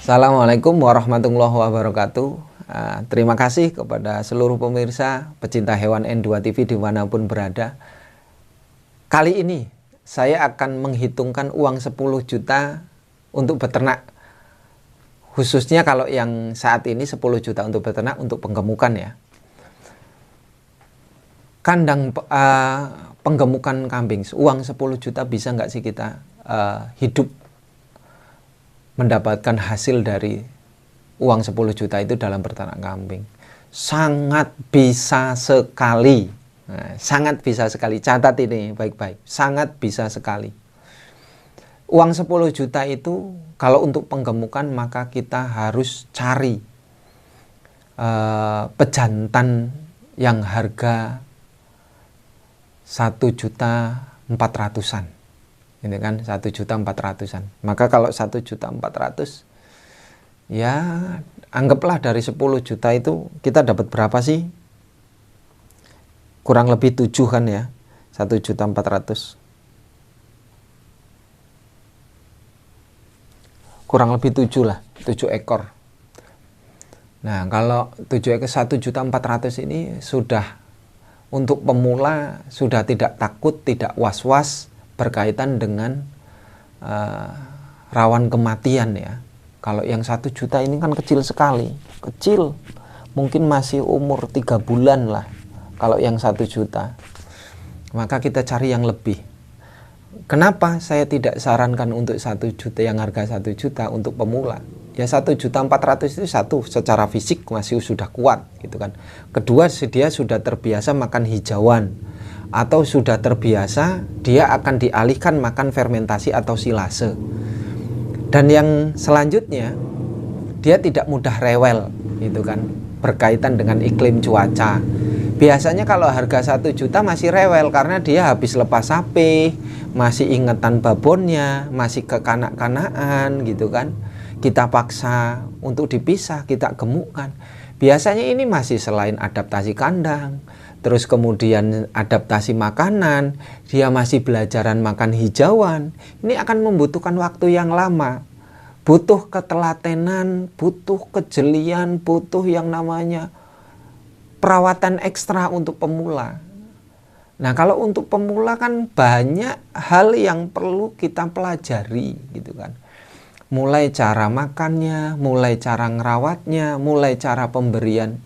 Assalamualaikum warahmatullahi wabarakatuh. Terima kasih kepada seluruh pemirsa pecinta hewan N2 TV dimanapun berada. Kali ini saya akan menghitungkan uang 10 juta untuk beternak. Khususnya kalau yang saat ini 10 juta untuk beternak untuk penggemukan ya. Kandang penggemukan kambing, uang 10 juta bisa nggak sih kita hidup mendapatkan hasil dari uang 10 juta itu dalam beternak kambing? Sangat bisa sekali. Nah, sangat bisa sekali. Catat ini baik-baik. Sangat bisa sekali. Uang 10 juta itu kalau untuk penggemukan maka kita harus cari pejantan yang harga 1.400.000-an. Ini kan 1.400.000-an. Maka kalau 1.400.000, ya anggaplah dari 10 juta itu kita dapat berapa sih? Kurang lebih 7 kan ya. 1.400.000. Kurang lebih 7 lah, 7 ekor. Nah, kalau 7 ekor 1.400.000 ini sudah untuk pemula, sudah tidak takut, tidak was-was berkaitan dengan rawan kematian ya. Kalau yang 1 juta ini kan kecil sekali, kecil, mungkin masih umur 3 bulan lah. Kalau yang 1 juta, maka kita cari yang lebih. Kenapa saya tidak sarankan untuk 1 juta yang harga 1 juta untuk pemula? Ya 1.400.000 itu satu, secara fisik masih sudah kuat gitu kan. Kedua, dia sudah terbiasa makan hijauan, atau sudah terbiasa dia akan dialihkan makan fermentasi atau silase. Dan yang selanjutnya, dia tidak mudah rewel gitu kan, berkaitan dengan iklim cuaca. Biasanya kalau harga 1 juta masih rewel karena dia habis lepas sapi, masih ingetan babonnya, masih kekanak-kanaan gitu kan. Kita paksa untuk dipisah, kita gemukkan. Biasanya ini masih selain adaptasi kandang, terus kemudian adaptasi makanan, dia masih belajaran makan hijauan. Ini akan membutuhkan waktu yang lama. Butuh ketelatenan, butuh kejelian, butuh yang namanya perawatan ekstra untuk pemula. Nah, kalau untuk pemula kan banyak hal yang perlu kita pelajari gitu kan. Mulai cara makannya, mulai cara ngerawatnya, mulai cara pemberian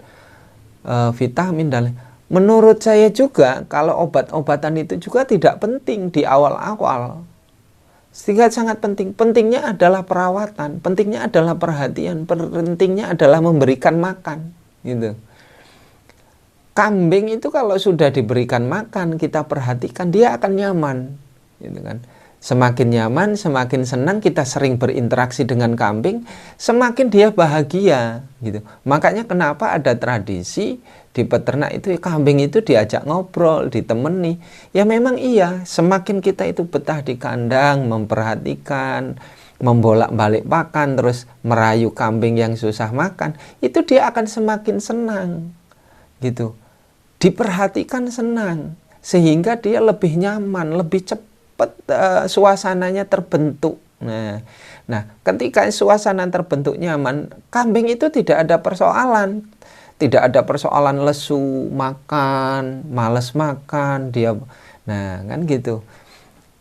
vitamin dan menurut saya juga kalau obat-obatan itu juga tidak penting di awal-awal. Sehingga sangat penting. Pentingnya adalah perawatan, pentingnya adalah perhatian, pentingnya adalah memberikan makan gitu. Kambing itu kalau sudah diberikan makan, kita perhatikan, dia akan nyaman gitu kan. Semakin nyaman, semakin senang, kita sering berinteraksi dengan kambing, semakin dia bahagia gitu. Makanya kenapa ada tradisi di peternak itu kambing itu diajak ngobrol, ditemani. Ya memang iya, semakin kita itu betah di kandang, memperhatikan, membolak-balik pakan, terus merayu kambing yang susah makan, itu dia akan semakin senang gitu. Diperhatikan senang, sehingga dia lebih nyaman, lebih cepat suasananya terbentuk. Nah, ketika suasana terbentuk nyaman, kambing itu tidak ada persoalan. Tidak ada persoalan lesu, makan, malas makan, dia. Nah, kan gitu.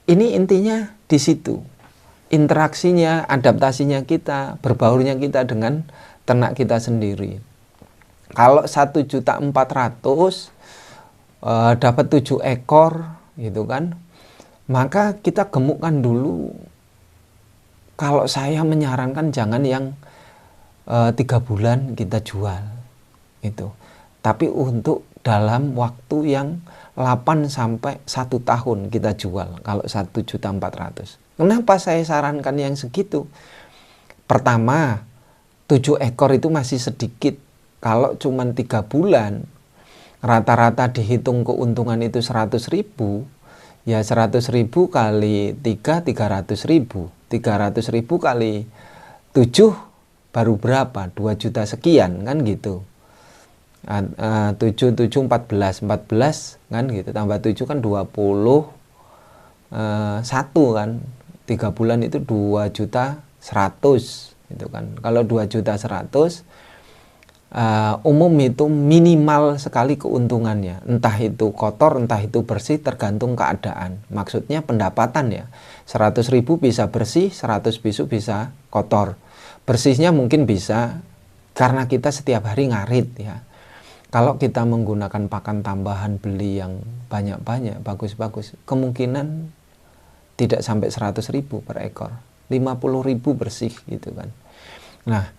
Ini intinya di situ. Interaksinya, adaptasinya kita, berbaurnya kita dengan ternak kita sendiri. Kalau 1.400.000 dapat 7 ekor gitu kan. Maka kita gemukkan dulu. Kalau saya menyarankan jangan yang 3 bulan kita jual itu. Tapi untuk dalam waktu yang 8 sampai 1 tahun kita jual kalau 1.400.000. Kenapa saya sarankan yang segitu? Pertama, 7 ekor itu masih sedikit. Kalau cuma 3 bulan, rata-rata dihitung keuntungan itu 100.000. Ya 100.000 kali 3, 300.000. 300.000 kali 7 baru berapa? 2 juta sekian kan gitu. 7, 7, 14 kan gitu. Tambah 7 kan 21 kan. 3 bulan itu 2.100.000. gitu kan. Kalau 2.100.000 umum itu minimal sekali keuntungannya, entah itu kotor entah itu bersih, tergantung keadaan. Maksudnya pendapatan ya, 100.000 bisa bersih, 100 bisa kotor. Bersihnya mungkin bisa karena kita setiap hari ngarit ya. Kalau kita menggunakan pakan tambahan, beli yang banyak-banyak, bagus-bagus, kemungkinan tidak sampai 100.000 per ekor, 50.000 bersih gitu kan. Nah,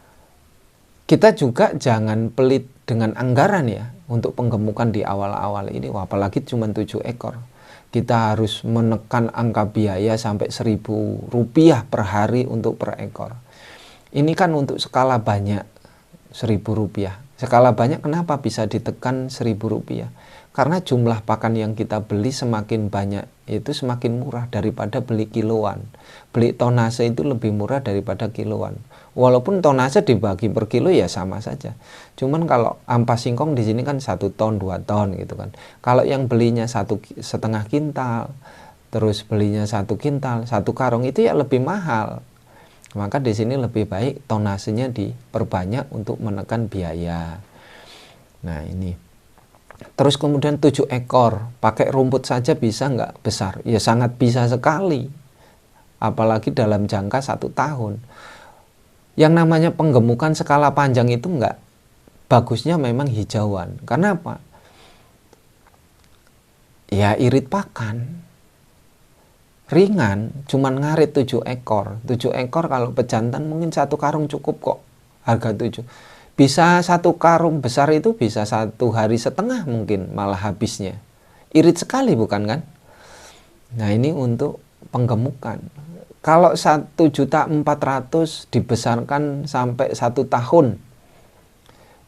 kita juga jangan pelit dengan anggaran ya untuk penggemukan di awal-awal ini. Wah, apalagi cuma 7 ekor. Kita harus menekan angka biaya sampai Rp1.000 per hari untuk per ekor. Ini kan untuk skala banyak, Rp1.000. Skala banyak kenapa bisa ditekan Rp1.000? Karena jumlah pakan yang kita beli semakin banyak itu semakin murah daripada beli kiloan. Beli tonase itu lebih murah daripada kiloan. Walaupun tonase dibagi per kilo ya sama saja. Cuman kalau ampas singkong di sini kan 1 ton, 2 ton gitu kan. Kalau yang belinya 1,5 kintal, terus belinya 1 kintal, 1 karung itu ya lebih mahal. Maka di sini lebih baik tonasenya diperbanyak untuk menekan biaya. Nah ini. Terus kemudian 7 ekor, pakai rumput saja bisa nggak besar? Ya sangat bisa sekali. Apalagi dalam jangka 1 tahun. Yang namanya penggemukan skala panjang itu nggak bagusnya memang hijauan. Karena apa? Ya irit pakan. Ringan, cuman ngarit 7 ekor. 7 ekor kalau pejantan mungkin 1 karung cukup kok. Harga 7. Bisa 1 karung besar itu bisa 1,5 hari mungkin malah habisnya. Irit sekali bukan kan? Nah ini untuk penggemukan. Kalau 1.400.000 dibesarkan sampai 1 tahun.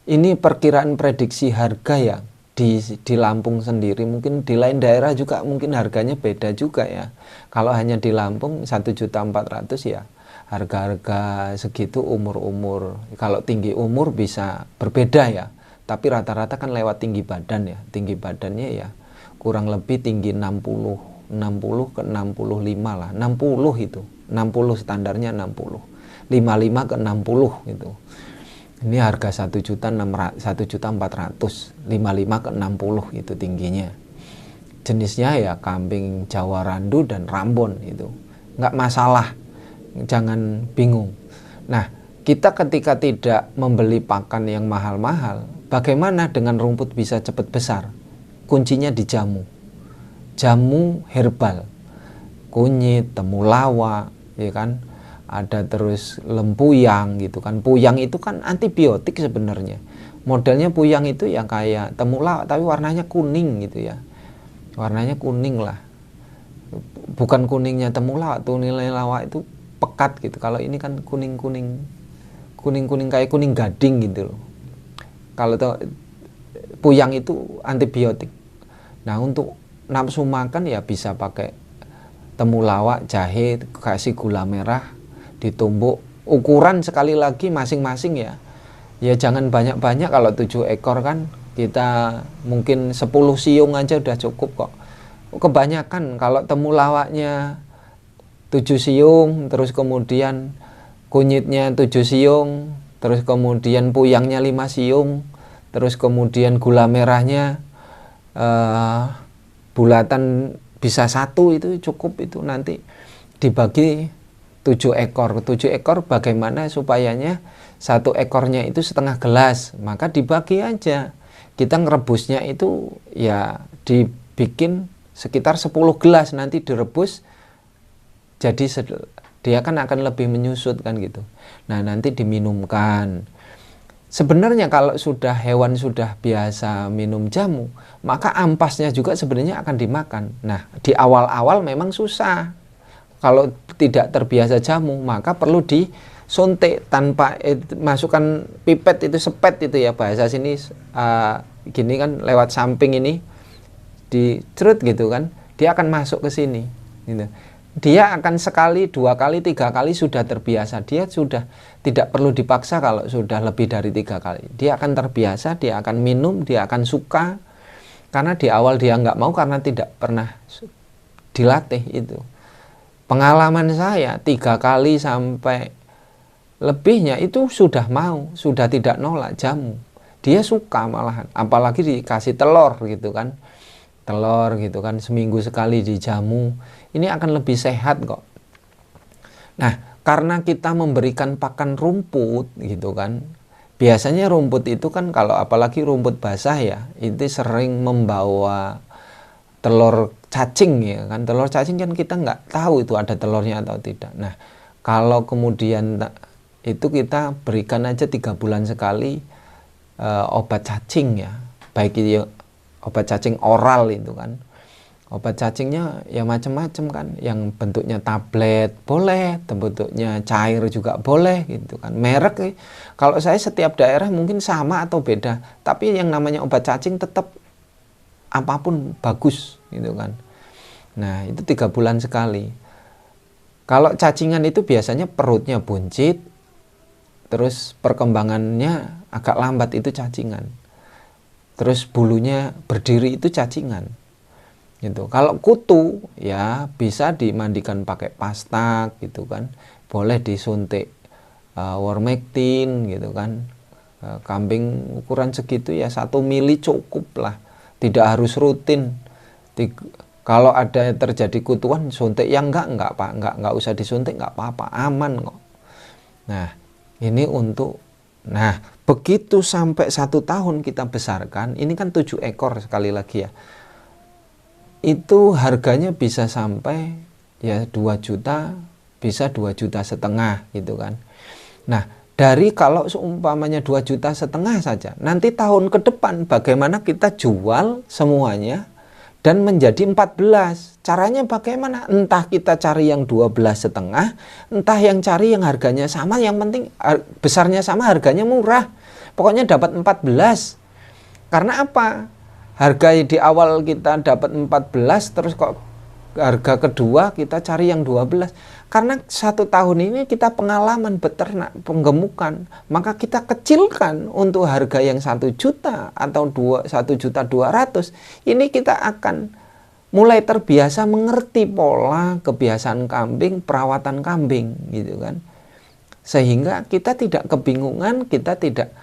Ini perkiraan prediksi harga ya. Di Lampung sendiri, mungkin di lain daerah juga mungkin harganya beda juga ya. Kalau hanya di Lampung 1.400.000 ya harga-harga segitu umur-umur. Kalau tinggi umur bisa berbeda ya, tapi rata-rata kan lewat tinggi badan ya. Tinggi badannya ya kurang lebih tinggi 60 ke 65 lah. 60 itu, 60 standarnya 60, 55 ke 60 gitu. Ini harga 1.400.000, 55 ke 60 itu tingginya. Jenisnya ya kambing Jawa Randu dan Rambon itu. Nggak masalah, jangan bingung. Nah, kita ketika tidak membeli pakan yang mahal-mahal, bagaimana dengan rumput bisa cepat besar? Kuncinya di jamu. Jamu herbal. Kunyit, temulawak, ya kan? Ada terus lempuyang gitu kan. Puyang itu kan antibiotik sebenarnya. Modelnya puyang itu ya kayak temulawak tapi warnanya kuning gitu ya. Warnanya kuning lah. Bukan kuningnya temulawak, temulawak itu pekat gitu. Kalau ini kan kuning-kuning kayak kuning gading gitu loh. Kalau puyang itu antibiotik. Nah, untuk nafsu makan ya bisa pakai temulawak, jahe, kasih gula merah, ditumbuk. Ukuran sekali lagi masing-masing ya. Ya jangan banyak-banyak, kalau 7 ekor kan kita mungkin 10 siung aja udah cukup kok. Kebanyakan kalau temulawaknya 7 siung, terus kemudian kunyitnya 7 siung, terus kemudian puyangnya 5 siung, terus kemudian gula merahnya bulatan bisa 1 itu cukup. Itu nanti dibagi 7 ekor. 7 ekor bagaimana supayanya 1 ekornya itu setengah gelas, maka dibagi aja. Kita ngerebusnya itu ya dibikin sekitar 10 gelas, nanti direbus jadi dia kan akan lebih menyusut kan gitu. Nah, nanti diminumkan. Sebenarnya kalau sudah hewan sudah biasa minum jamu, maka ampasnya juga sebenarnya akan dimakan. Nah, di awal-awal memang susah. Kalau tidak terbiasa jamu, maka perlu disuntik tanpa masukkan pipet itu, sepet itu ya bahasa sini, gini kan lewat samping ini dicerut gitu kan, dia akan masuk ke sini gitu. Dia akan sekali, 2 kali, 3 kali sudah terbiasa. Dia sudah tidak perlu dipaksa kalau sudah lebih dari 3 kali. Dia akan terbiasa, dia akan minum, dia akan suka. Karena di awal dia nggak mau karena tidak pernah dilatih itu. Pengalaman saya 3 kali sampai lebihnya itu sudah mau, sudah tidak nolak jamu. Dia suka malahan, apalagi dikasih telur gitu kan. Telur gitu kan, seminggu sekali dijamu. Ini akan lebih sehat kok. Nah, karena kita memberikan pakan rumput gitu kan. Biasanya rumput itu kan kalau apalagi rumput basah ya, itu sering membawa telur cacing ya kan. Telur cacing kan kita nggak tahu itu ada telurnya atau tidak. Nah, kalau kemudian itu kita berikan aja 3 bulan sekali obat cacing ya, baik itu obat cacing oral itu kan. Obat cacingnya ya macam-macam kan, yang bentuknya tablet boleh, bentuknya cair juga boleh gitu kan. Merek kalau saya setiap daerah mungkin sama atau beda, tapi yang namanya obat cacing tetap apapun bagus gitu kan. Nah, itu 3 bulan sekali. Kalau cacingan itu biasanya perutnya buncit, terus perkembangannya agak lambat, itu cacingan. Terus bulunya berdiri, itu cacingan. Gitu. Kalau kutu ya bisa dimandikan pakai pasta gitu kan. Boleh disuntik Wormectin gitu kan. Kambing ukuran segitu ya 1 mili cukup lah. Tidak harus rutin. Kalau ada terjadi kutuan suntik yang enggak Pak, enggak usah disuntik, enggak apa-apa, aman kok. Nah, ini untuk begitu sampai 1 tahun kita besarkan, ini kan 7 ekor sekali lagi ya. Itu harganya bisa sampai ya 2 juta, bisa 2,5 juta gitu kan. Nah, dari kalau seumpamanya 2,5 juta saja, nanti tahun ke depan bagaimana kita jual semuanya dan menjadi 14. Caranya bagaimana? Entah kita cari yang 12,5, entah yang cari yang harganya sama, yang penting besarnya sama, harganya murah. Pokoknya dapat 14. Karena apa? Harga di awal kita dapat 14, terus kok harga kedua kita cari yang 12. Karena 1 tahun ini kita pengalaman beternak, penggemukan, maka kita kecilkan untuk harga yang 1 juta atau 1,2 juta. Ini kita akan mulai terbiasa mengerti pola kebiasaan kambing, perawatan kambing gitu kan. Sehingga kita tidak kebingungan, kita tidak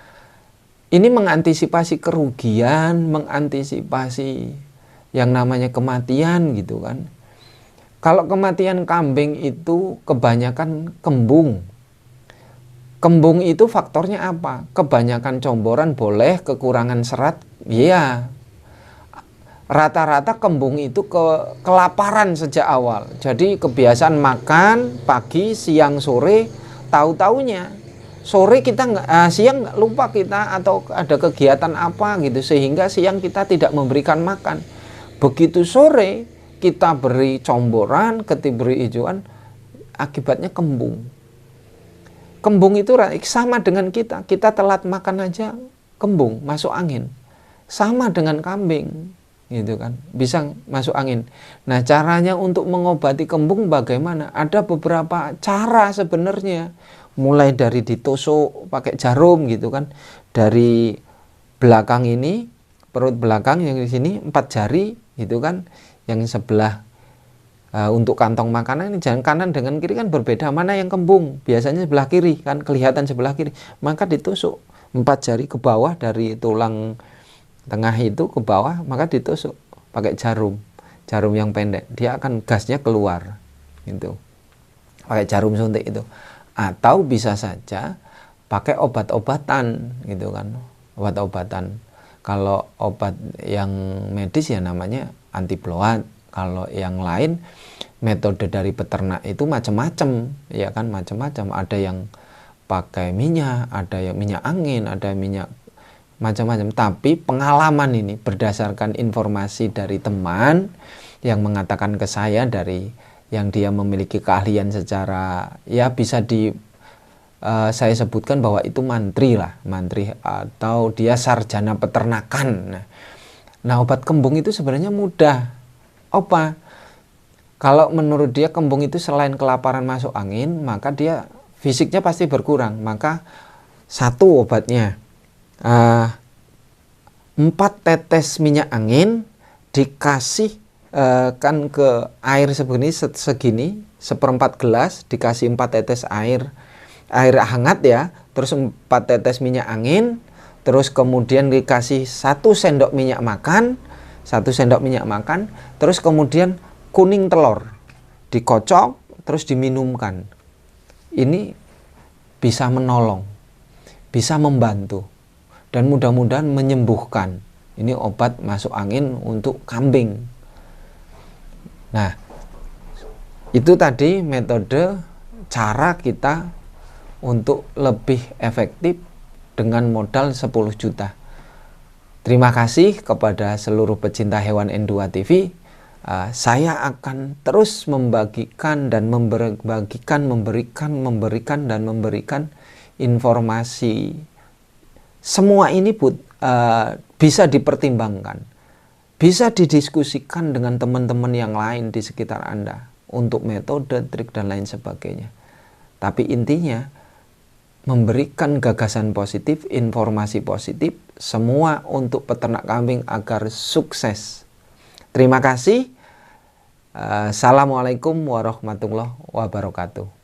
ini mengantisipasi kerugian, mengantisipasi yang namanya kematian gitu kan. Kalau kematian kambing itu kebanyakan kembung. Kembung itu faktornya apa? Kebanyakan comboran boleh, kekurangan serat, iya. Rata-rata kembung itu kelaparan sejak awal. Jadi kebiasaan makan pagi, siang, sore, tahu-taunya sore kita siang lupa kita atau ada kegiatan apa gitu, sehingga siang kita tidak memberikan makan. Begitu sore kita beri comboran, kita beri hijauan, akibatnya kembung. Kembung itu sama dengan kita telat makan aja kembung, masuk angin. Sama dengan kambing gitu kan, bisa masuk angin. Nah, caranya untuk mengobati kembung bagaimana? Ada beberapa cara sebenarnya. Mulai dari ditusuk pakai jarum gitu kan, dari belakang ini, perut belakang yang di sini 4 jari gitu kan, yang sebelah untuk kantong makanan ini jangan kanan dengan kiri kan berbeda, mana yang kembung, biasanya sebelah kiri kan, kelihatan sebelah kiri, maka ditusuk 4 jari ke bawah dari tulang tengah itu ke bawah, maka ditusuk pakai jarum yang pendek, dia akan gasnya keluar gitu, pakai jarum suntik itu. Atau bisa saja pakai obat-obatan gitu kan, obat-obatan. Kalau obat yang medis ya namanya antibloat. Kalau yang lain metode dari peternak itu macam-macam ya kan, macam-macam. Ada yang pakai minyak, ada yang minyak angin, ada minyak macam-macam. Tapi pengalaman ini berdasarkan informasi dari teman yang mengatakan ke saya, dari yang dia memiliki keahlian secara ya bisa saya sebutkan bahwa itu mantri atau dia sarjana peternakan. Nah, obat kembung itu sebenarnya mudah. Apa? Kalau menurut dia kembung itu selain kelaparan masuk angin, maka dia fisiknya pasti berkurang. Maka 1 obatnya 4 tetes minyak angin dikasih kan ke air segini, 1/4 gelas, dikasih 4 tetes air. air hangat ya, terus 4 tetes minyak angin, terus kemudian dikasih 1 sendok minyak makan, 1 sendok minyak makan, terus kemudian kuning telur dikocok, terus diminumkan. Ini bisa menolong, bisa membantu, dan mudah-mudahan menyembuhkan. Ini obat masuk angin untuk kambing. Nah, itu tadi metode cara kita untuk lebih efektif dengan modal 10 juta. Terima kasih kepada seluruh pecinta hewan N2 TV. Saya akan terus memberikan informasi. Semua ini bisa dipertimbangkan, bisa didiskusikan dengan teman-teman yang lain di sekitar Anda untuk metode, trik, dan lain sebagainya. Tapi intinya memberikan gagasan positif, informasi positif, semua untuk peternak kambing agar sukses. Terima kasih. Assalamualaikum warahmatullahi wabarakatuh.